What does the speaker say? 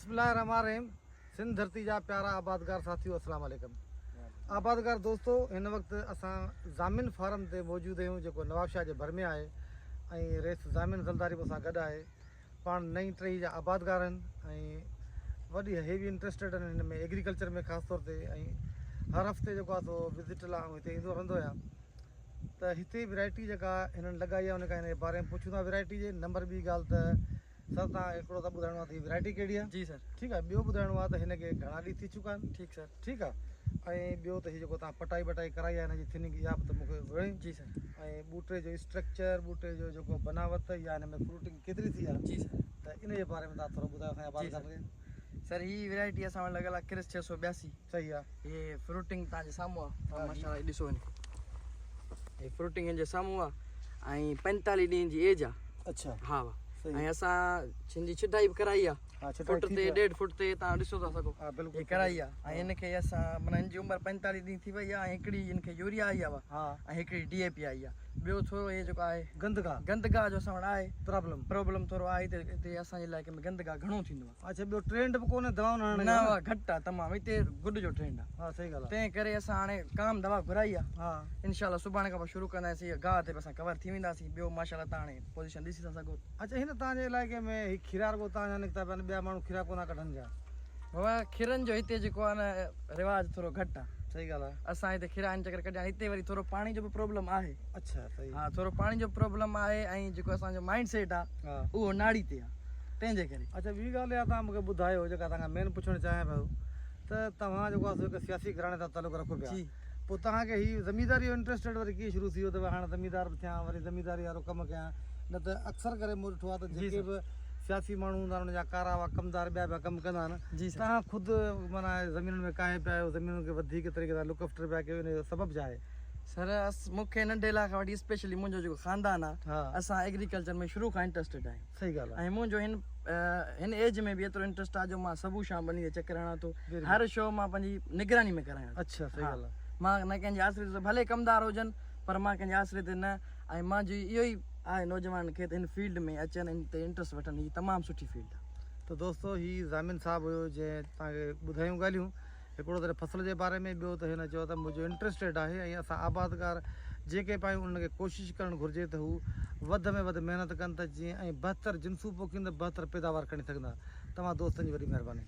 बिस्मिल्लाहिर्रहमानिर्रहीम। सिंध धरती जा प्यारा आबादगार साथियों, अस्सलाम वालेकुम। आबादगार दोस्तों, हिन वक्त असां ज़ामिन फार्म ते मौजूदु आहियूं जेको नवाबशाह जे भर में आहे ऐं रेस ज़ामिन ज़लदारी मूं सां गॾु आहे। पाण नई टही जा आबादगार आहिनि ऐं वॾी हेवी इंट्रस्टेड आहिनि हिन में, एग्रीकल्चर में ख़ासि तौर ते। ऐं हर हफ़्ते जेको आहे सो विज़िट लाइ ऐं हिते ईंदो रहंदो आहियां। त हिते वैरायटी जेका हिननि लॻाई आहे उन खां हिन जे बारे में पुछूं था वैरायटी जे। नंबर ॿी ॻाल्हि त सर तव्हां हिकिड़ो त ॿुधाइणो आहे त हीअ वैरायटी कहिड़ी आहे? जी सर। ठीकु आहे। ॿियो ॿुधाइणो आहे त हिनखे घणा ॾींहं थी चुका आहिनि? ठीक सर। ठीकु आहे। ऐं ॿियो त हीअ जेको तव्हां पटाई वटाई कराई आहे हिनजी थिनिंग, इहा बि त मूंखे वणे। जी सर। ऐं ॿूटे जो स्ट्रक्चर, ॿूटे जो जेको बनावट या हिन में फ्रूटिंग केतिरी थी आहे? जी सर। त इन जे बारे में तव्हां थोरो ॿुधायो असांजे आबादगार खे। सर ही वैरायटी असां वटि लॻल आहे क्रिस 682। सही आहे। ये फ्रूटिंग तव्हांजे साम्हूं आहे। हा, माशाल्लाह ॾिसो हिन फ्रूटिंग हिन जे साम्हूं आहे ऐं 45 ॾींहंनि जी एज आहे। अच्छा। हा सही। ऐं असां हिनजी छिटाई बि कराई आहे। हा, छिटाई फुट थी ते आहे। 1.5 फुट ते तव्हां ॾिसो था सघो। हा, बिल्कुलु ये कराई आहे। ऐं हिनखे असां माना हिनजी उमिरि 45 ॾींहं थी वई आहे ऐं हिकिड़ी हिनखे यूरिया आई आहे हा ऐं हिकिड़ी DAP आई आहे। ॿियो थोरो इहे जेको आहे गंदगा जो असां वटि आहे प्रॉब्लम थोरो आहे हिते असांजे इलाइक़े में गंदगा घणो थींदो आहे। अच्छा, ॿियो ट्रेंड बि कोन्हे दवाऊं हणण न जो? घटि आहे तमामु, हिते गुड जो ट्रेंड आहे। हा, सही ॻाल्हि आहे। तंहिं करे असां हाणे काम दवा घुराई आहे। हा, इंशाल्लाह सुभाणे खां पोइ शुरू कंदासीं। गाह ते बि असां कवर थी वेंदासीं। ॿियो माशाल्लाह तव्हां हाणे पोजीशन ॾिसी था सघो। अच्छा, हिन तव्हांजे इलाइक़े में ही खीरा रुॻो तव्हां निकिता पिया आहिनि, ॿिया माण्हू खीरा कोन कढनि पिया? बाबा खीरनि जो हिते जेको आहे न रिवाज थोरो घटि आहे। सही ॻाल्हि आहे। असां हिते खीरा हिन चकर कढिया। हिते वरी थोरो पाणी जो बि प्रॉब्लम आहे। अच्छा, सही। हा, थोरो पाणी जो प्रॉब्लम आहे ऐं जेको असांजो माइंड सेट आहे हा, उहो नाड़ी ते आहे, तंहिंजे करे। अच्छा, ॿी ॻाल्हि इहा तव्हां मूंखे ॿुधायो जेका तव्हांखां मेन पुछणु चाहियां पियो, त तव्हां जेको आहे सो हिकु सियासी घराणे सां तालुक़ु रखो पिया। जी। पोइ तव्हांखे हीअ ज़मीदारी जो इंट्रस्टेड वरी कीअं शुरू थी वियो अथव? हाणे ज़मीदार बि थियां, वरी ज़मीदारी वारो कमु कयां, न त अक्सर करे मूं ॾिठो आहे त जेके बि सियासी माण्हू हूंदा आहिनि उनजा कारा हुआ कमदार ॿिया कमु कंदा आहिनि। जी सर। तव्हां ख़ुदि माना ज़मीनुनि में काहे पिया आहियो, ज़मीनुनि खे वधीक तरीक़े सां लुक आफ्टर पिया कयो, इन जो सबबु छा आहे? सर मूंखे नंढे इलाइक़े वठी स्पेशली मुंहिंजो जेको ख़ानदान आहे, हा, असां एग्रीकल्चर में शुरू खां इंट्रस्टेड आहियूं। सही ॻाल्हि आहे। ऐं मुंहिंजो हिन एज में बि एतिरो इंट्रस्ट आहे जो मां सबू शाम वञी चकर हणां थो। हर शो मां पंहिंजी निगरानी में करायां। अच्छा, सही ॻाल्हि आहे। मां न कंहिंजे आसिरे ते, भले कमदार हुजनि पर मां कंहिंजे आसिरे ते न। ऐं मुंहिंजी इहो ई आहे नौजवान खे हिन फील्ड में अचनि, हिन ते इंट्रस्ट वठनि। हीअ तमामु सुठी फील्ड आहे। तो दोस्तों, हीअ ज़ामिन साहिबु हुयो जंहिं तव्हांखे ॿुधायूं ॻाल्हियूं, हिकिड़ो त फसल जे बारे में, ॿियो त हिन चयो त मुंहिंजो इंट्रस्टेड आहे ऐं असां आबादगार जेके पायूं उनखे कोशिशि करणु घुरिजे त हू वधि में वधि महिनत कनि त जीअं ऐं बहितर जिन्सूं पोखीनि त बहितर पैदावार खणी सघंदा। तव्हां दोस्तनि जी वॾी महिरबानी।